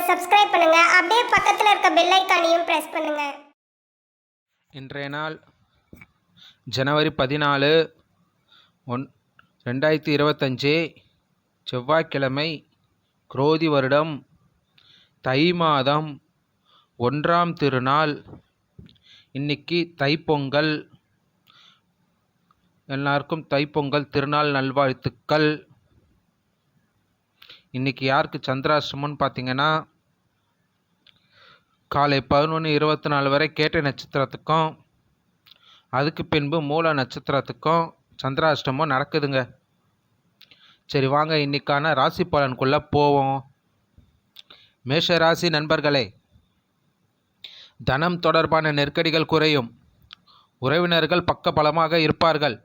Subscribe பண்ணுங்க. அப்படியே பக்கத்துல இருக்க பெல் ஐகானையும் பிரஸ் பண்ணுங்க. இன்றைய நாள் ஜனவரி 14, 2025 செவ்வாய்க்கிழமை, குரோதி வருடம் தை மாதம் 1ஆம் திருநாள். இன்னைக்கு தைப்பொங்கல். எல்லாருக்கும் தைப்பொங்கல் திருநாள் நல்வாழ்த்துக்கள். இன்னைக்கு யாருக்கு சந்திராஷ்டமம்னு பார்த்தீங்கன்னா, காலை 11:24 வரை கேட்டை நட்சத்திரத்துக்கும் அதுக்கு பின்பு மூல நட்சத்திரத்துக்கும் சந்திராஷ்டமம் நடக்குதுங்க. சரி, வாங்க இன்னைக்கான ராசி பலனுக்குள்ளே போவோம். மேஷ ராசி நண்பர்களே, தனம் தொடர்பான நெருக்கடிகள் குறையும். உறவினர்கள் பக்கபலமாக இருப்பார்கள்.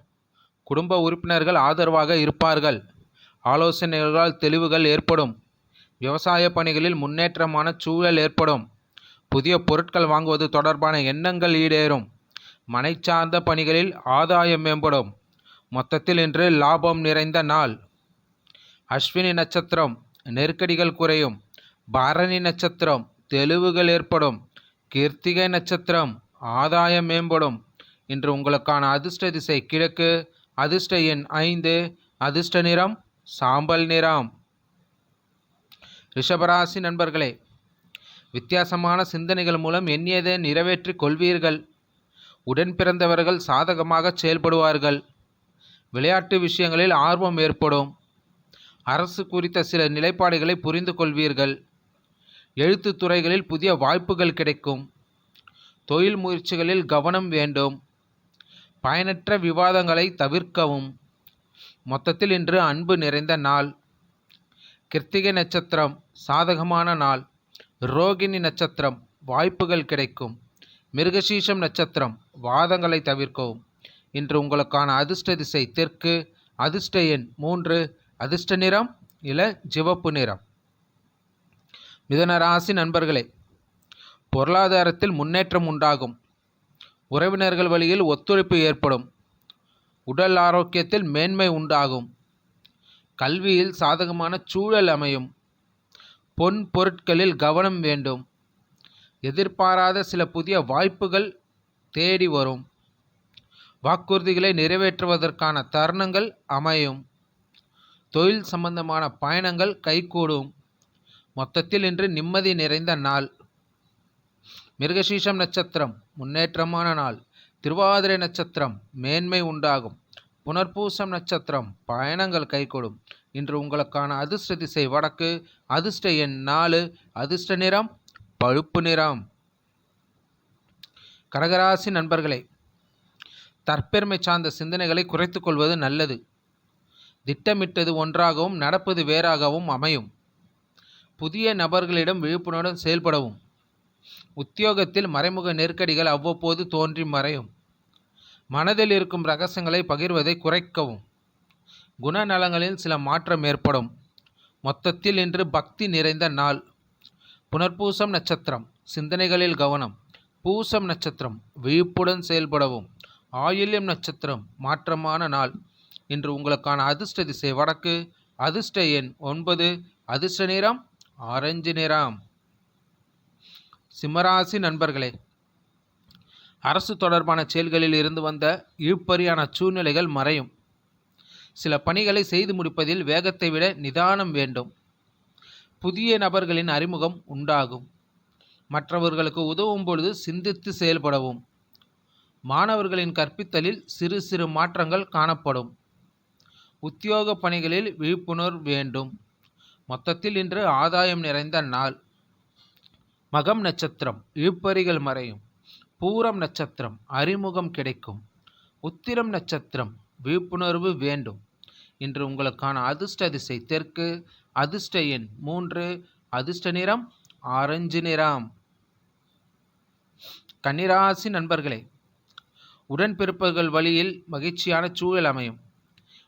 குடும்ப உறுப்பினர்கள் ஆதரவாக இருப்பார்கள். ஆலோசனைகளால் தெளிவுகள் ஏற்படும். விவசாய பணிகளில் முன்னேற்றமான சூழல் ஏற்படும். புதிய பொருட்கள் வாங்குவது தொடர்பான எண்ணங்கள் ஈடேறும். மனை சார்ந்த பணிகளில் ஆதாயம் மேம்படும். மொத்தத்தில் இன்று லாபம் நிறைந்த நாள். அஸ்வினி நட்சத்திரம் நெருக்கடிகள் குறையும். பரணி நட்சத்திரம் தெளிவுகள் ஏற்படும். கிருத்திகை நட்சத்திரம் ஆதாயம் மேம்படும். இன்று உங்களுக்கான அதிர்ஷ்ட திசை கிழக்கு. அதிர்ஷ்ட எண் 5. அதிர்ஷ்ட நிறம் சாம்பல் நிறம். ரிஷபராசி நண்பர்களே, வித்தியாசமான சிந்தனைகள் மூலம் எண்ணியதை நிறைவேற்றிக் கொள்வீர்கள். உடன் பிறந்தவர்கள் சாதகமாக செயல்படுவார்கள். விளையாட்டு விஷயங்களில் ஆர்வம் ஏற்படும். அரசு குறித்த சில நிலைப்பாடுகளை புரிந்து கொள்வீர்கள். எழுத்து துறைகளில் புதிய வாய்ப்புகள் கிடைக்கும். தொழில் முயற்சிகளில் கவனம் வேண்டும். பயனற்ற விவாதங்களை தவிர்க்கவும். மொத்தத்தில் இன்று அன்பு நிறைந்த நாள். கிருத்திகை நட்சத்திரம் சாதகமான நாள். ரோகிணி நட்சத்திரம் வாய்ப்புகள் கிடைக்கும். மிருகசீஷம் நட்சத்திரம் வாதங்களை தவிர்க்கவும். இன்று உங்களுக்கான அதிர்ஷ்ட திசை தெற்கு. அதிர்ஷ்ட எண் 3. அதிர்ஷ்ட நிறம் சிவப்பு நிறம். மிதுன ராசி நண்பர்களே, பொருளாதாரத்தில் முன்னேற்றம் உண்டாகும். உறவினர்கள் வழியில் ஒத்துழைப்பு ஏற்படும். உடல் ஆரோக்கியத்தில் மேன்மை உண்டாகும். கல்வியில் சாதகமான சூழல் அமையும். பொன் பொருட்களில் கவனம் வேண்டும். எதிர்பாராத சில புதிய வாய்ப்புகள் தேடி வரும். வாக்குறுதிகளை நிறைவேற்றுவதற்கான தருணங்கள் அமையும். தொழில் சம்பந்தமான பயணங்கள் கைகூடும். மொத்தத்தில் இன்று நிம்மதி நிறைந்த நாள். மிருகசீஷம் நட்சத்திரம் முன்னேற்றமான நாள். திருவாதிரை நட்சத்திரம் மேன்மை உண்டாகும். புனர்பூசம் நட்சத்திரம் பயணங்கள் கைகூடும். இன்று உங்களுக்கான அதிர்ஷ்ட திசை வடக்கு. அதிர்ஷ்ட எண் 4. அதிர்ஷ்ட நிறம் பழுப்பு நிறம். கடகராசி நண்பர்களே, தற்பெருமை சார்ந்த சிந்தனைகளை குறைத்துக் கொள்வது நல்லது. திட்டமிட்டது ஒன்றாகவும் நடப்பது வேறாகவும் அமையும். புதிய நபர்களிடம் விழிப்புணர்வுடன் செயல்படவும். உத்தியோகத்தில் மறைமுக நெருக்கடிகள் அவ்வப்போது தோன்றி மறையும். மனதில் இருக்கும் ரகசியங்களை பகிர்வதை குறைக்கவும். குணநலங்களில் சில மாற்றம் ஏற்படும். மொத்தத்தில் இன்று பக்தி நிறைந்த நாள். புனர்பூசம் நட்சத்திரம் சிந்தனைகளில் கவனம். பூசம் நட்சத்திரம் விழிப்புடன் செயல்படவும். ஆயில்யம் நட்சத்திரம் மாற்றமான நாள். இன்று உங்களுக்கான அதிர்ஷ்ட திசை வடக்கு. அதிர்ஷ்ட எண் 9. அதிர்ஷ்ட நிறம் ஆரஞ்சு நிறம். சிம்மராசி நண்பர்களே, அரசு தொடர்பான செயல்களில் இருந்து வந்த இழுபறியான சூழ்நிலைகள் மறையும். சில பணிகளை செய்து முடிப்பதில் வேகத்தை விட நிதானம் வேண்டும். புதிய நபர்களின் அறிமுகம் உண்டாகும். மற்றவர்களுக்கு உதவும் பொழுது சிந்தித்து செயல்படவும். மாணவர்களின் கற்பித்தலில் சிறு சிறு மாற்றங்கள் காணப்படும். உத்தியோக பணிகளில் விழிப்புணர்வு வேண்டும். மொத்தத்தில் இன்று ஆதாயம் நிறைந்த நாள். மகம் நட்சத்திரம் இழுபறிகள் மறையும். பூரம் நட்சத்திரம் அறிமுகம் கிடைக்கும். உத்திரம் நட்சத்திரம் விழிப்புணர்வு வேண்டும். இன்று உங்களுக்கான அதிர்ஷ்ட திசை தெற்கு. அதிர்ஷ்ட எண் 3. அதிர்ஷ்ட நிறம் ஆரஞ்சு நிறம். கன்னிராசி நண்பர்களே, உடன்பிறப்புகள் வழியில் மகிழ்ச்சியான சூழல் அமையும்.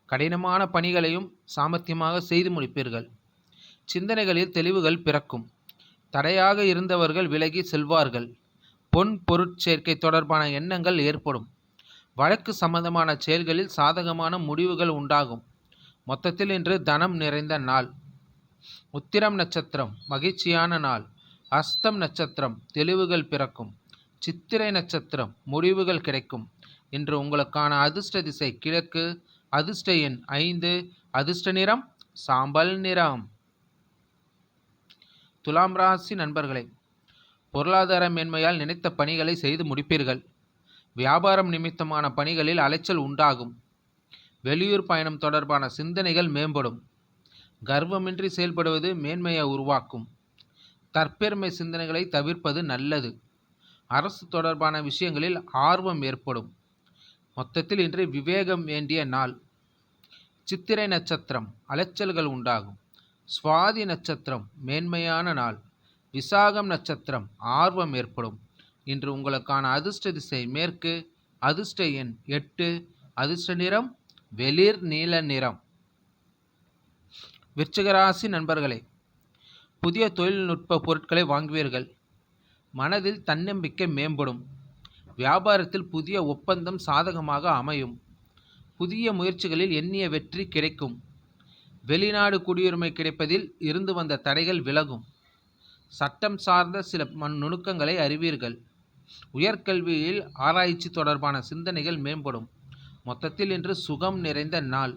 கடினமான பணிகளையும் சாமர்த்தியமாக செய்து முடிப்பீர்கள். சிந்தனைகளில் தெளிவுகள் பிறக்கும். தடையாக இருந்தவர்கள் விலகி செல்வார்கள். பொன் பொருட்சேர்க்கை தொடர்பான எண்ணங்கள் ஏற்படும். வழக்கு சம்பந்தமான செயல்களில் சாதகமான முடிவுகள் உண்டாகும். மொத்தத்தில் இன்று தனம் நிறைந்த நாள். உத்திரம் நட்சத்திரம் மகிழ்ச்சியான நாள். அஸ்தம் நட்சத்திரம் தெளிவுகள் பிறக்கும். சித்திரை நட்சத்திரம் முடிவுகள் கிடைக்கும். இன்று உங்களுக்கான அதிர்ஷ்ட திசை கிழக்கு. அதிர்ஷ்ட எண் 5. அதிர்ஷ்ட நிறம் சாம்பல் நிறம். துலாம் ராசி நண்பர்களே, பொருளாதார மேன்மையால் நினைத்த பணிகளை செய்து முடிப்பீர்கள். வியாபாரம் நிமித்தமான பணிகளில் அலைச்சல் உண்டாகும். வெளியூர் பயணம் தொடர்பான சிந்தனைகள் மேம்படும். கர்வமின்றி செயல்படுவது மேன்மையை உருவாக்கும். தற்பெருமை சிந்தனைகளை தவிர்ப்பது நல்லது. அரசு தொடர்பான விஷயங்களில் ஆர்வம் ஏற்படும். மொத்தத்தில் இன்று விவேகம் வேண்டிய நாள். சித்திரை நட்சத்திரம் அலைச்சல்கள் உண்டாகும். சுவாதி நட்சத்திரம் மேன்மையான நாள். விசாகம் நட்சத்திரம் ஆர்வம் ஏற்படும். இன்று உங்களுக்கான அதிர்ஷ்ட திசை மேற்கு. அதிர்ஷ்ட எண் 8. அதிர்ஷ்ட நிறம் வெளிர் நீல நிறம். விருச்சிகராசி நண்பர்களே, புதிய தொழில்நுட்ப பொருட்களை வாங்குவீர்கள். மனதில் தன்னம்பிக்கை மேம்படும். வியாபாரத்தில் புதிய ஒப்பந்தம் சாதகமாக அமையும். புதிய முயற்சிகளில் எண்ணிய வெற்றி கிடைக்கும். வெளிநாடு குடியுரிமை கிடைப்பதில் இருந்து வந்த தடைகள் விலகும். சட்டம் சார்ந்த சில நுணுக்கங்களை அறிவீர்கள். உயர்கல்வியில் ஆராய்ச்சி தொடர்பான சிந்தனைகள் மேம்படும். மொத்தத்தில் இன்று சுகம் நிறைந்த நாள்.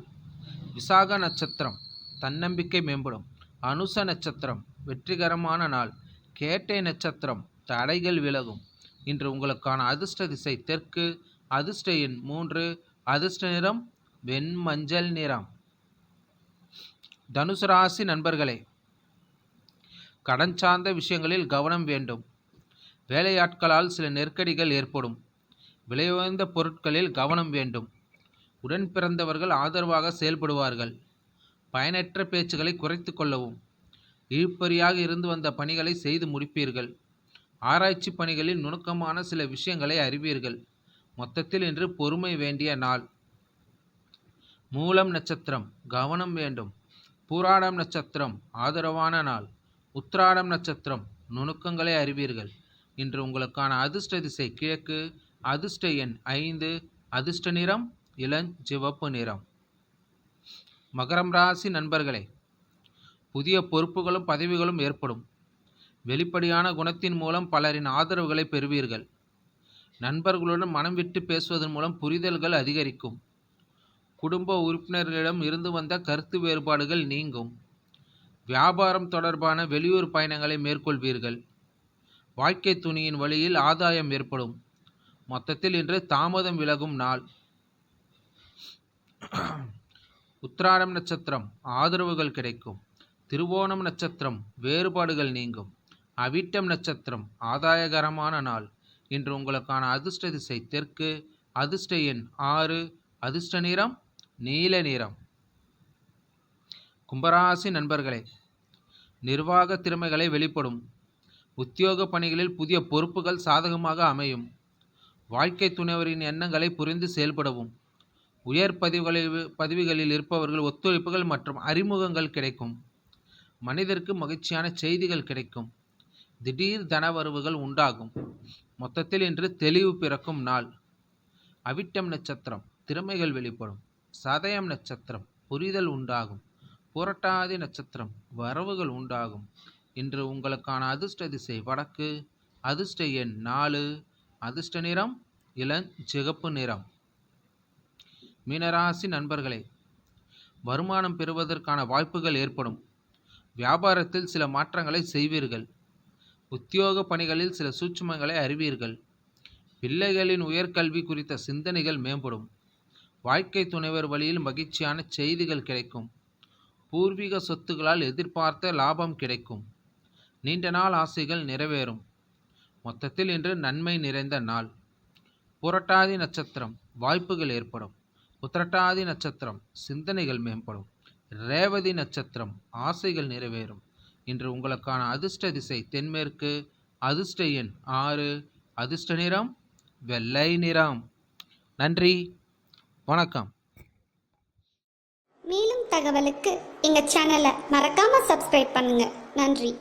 விசாக நட்சத்திரம் தன்னம்பிக்கை மேம்படும். அனுச நட்சத்திரம் வெற்றிகரமான நாள். கேட்டை நட்சத்திரம் தடைகள் விலகும். இன்று உங்களுக்கான அதிர்ஷ்ட திசை தெற்கு. அதிர்ஷ்ட எண் 3. அதிர்ஷ்ட நிறம் வெண்மஞ்சள் நிறம். தனுசு ராசி நண்பர்களே, கடன் சார்ந்த விஷயங்களில் கவனம் வேண்டும். வேலையாட்களால் சில நெருக்கடிகள் ஏற்படும். விலையுயர்ந்த பொருட்களில் கவனம் வேண்டும். உடன் பிறந்தவர்கள் ஆதரவாக செயல்படுவார்கள். பயனற்ற பேச்சுகளை குறைத்து கொள்ளவும். இழுபறியாக இருந்து வந்த பணிகளை செய்து முடிப்பீர்கள். ஆராய்ச்சி பணிகளில் நுணுக்கமான சில விஷயங்களை அறிவீர்கள். மொத்தத்தில் இன்று பொறுமை வேண்டிய நாள். மூலம் நட்சத்திரம் கவனம் வேண்டும். பூராடம் நட்சத்திரம் ஆதரவான நாள். உத்திராடம் நட்சத்திரம் நுணுக்கங்களை அறிவீர்கள். இன்று உங்களுக்கான அதிர்ஷ்ட திசை கிழக்கு. அதிர்ஷ்ட எண் 5. அதிர்ஷ்ட நிறம் இளஞ்சிவப்பு நிறம். மகரம் ராசி நண்பர்களே, புதிய பொறுப்புகளும் பதவிகளும் ஏற்படும். வெளிப்படையான குணத்தின் மூலம் பலரின் ஆதரவுகளை பெறுவீர்கள். நண்பர்களுடன் மனம் விட்டு பேசுவதன் மூலம் புரிதல்கள் அதிகரிக்கும். குடும்ப உறுப்பினர்களிடம் இருந்து வந்த கருத்து வேறுபாடுகள் நீங்கும். வியாபாரம் தொடர்பான வெளியூர் பயணங்களை மேற்கொள்வீர்கள். வாழ்க்கை துணையின் வழியில் ஆதாயம் ஏற்படும். மொத்தத்தில் இன்று தாமதம் விலகும் நாள். உத்திராடம் நட்சத்திரம் ஆதரவுகள் கிடைக்கும். திருவோணம் நட்சத்திரம் வேறுபாடுகள் நீங்கும். அவிட்டம் நட்சத்திரம் ஆதாயகரமான நாள். இன்று உங்களுக்கான அதிர்ஷ்ட திசை தெற்கு. அதிர்ஷ்ட எண் 6. அதிர்ஷ்ட நிறம் நீல நிறம். கும்பராசி நண்பர்களே, நிர்வாக திறமைகளை வெளிப்படும். உத்தியோக பணிகளில் புதிய பொறுப்புகள் சாதகமாக அமையும். வாழ்க்கை துணைவரின் எண்ணங்களை புரிந்து செயல்படவும். உயர் பதவிகளில் இருப்பவர்கள் ஒத்துழைப்புகள் மற்றும் அறிமுகங்கள் கிடைக்கும். மனிதருக்கு மகிழ்ச்சியான செய்திகள் கிடைக்கும். திடீர் தனவரவுகள் உண்டாகும். மொத்தத்தில் இன்று தெளிவு பிறக்கும் நாள். அவிட்டம் நட்சத்திரம் திறமைகள் வெளிப்படும். சதயம் நட்சத்திரம் புரிதல் உண்டாகும். புரட்டாதி நட்சத்திரம் வரவுகள் உண்டாகும். இன்று உங்களுக்கான அதிர்ஷ்ட திசை வடக்கு. அதிர்ஷ்ட எண் 4. அதிர்ஷ்ட நிறம் இளஞ்சிகப்பு நிறம். மீனராசி நண்பர்களே, வருமானம் பெறுவதற்கான வாய்ப்புகள் ஏற்படும். வியாபாரத்தில் சில மாற்றங்களை செய்வீர்கள். உத்தியோக பணிகளில் சில சூட்சுமங்களை அறிவீர்கள். பிள்ளைகளின் உயர்கல்வி குறித்த சிந்தனைகள் மேம்படும். வாழ்க்கை துணைவர் வழியில் மகிழ்ச்சியான செய்திகள் கிடைக்கும். பூர்வீக சொத்துக்களால் எதிர்பார்த்த லாபம் கிடைக்கும். நீண்ட நாள் ஆசைகள் நிறைவேறும். மொத்தத்தில் இன்று நன்மை நிறைந்த நாள். புரட்டாதி நட்சத்திரம் வாய்ப்புகள் ஏற்படும். உத்திரட்டாதி நட்சத்திரம் சிந்தனைகள் மேம்படும். ரேவதி நட்சத்திரம் ஆசைகள் நிறைவேறும். இன்று உங்களுக்கான அதிர்ஷ்ட திசை தென்மேற்கு. அதிர்ஷ்ட எண் 6. அதிர்ஷ்ட நிறம் வெள்ளை நிறம். நன்றி, வணக்கம். மேலும் தகவலுக்கு எங்கள் சேனலை மறக்காமல் சப்ஸ்கிரைப் பண்ணுங்கள். நன்றி.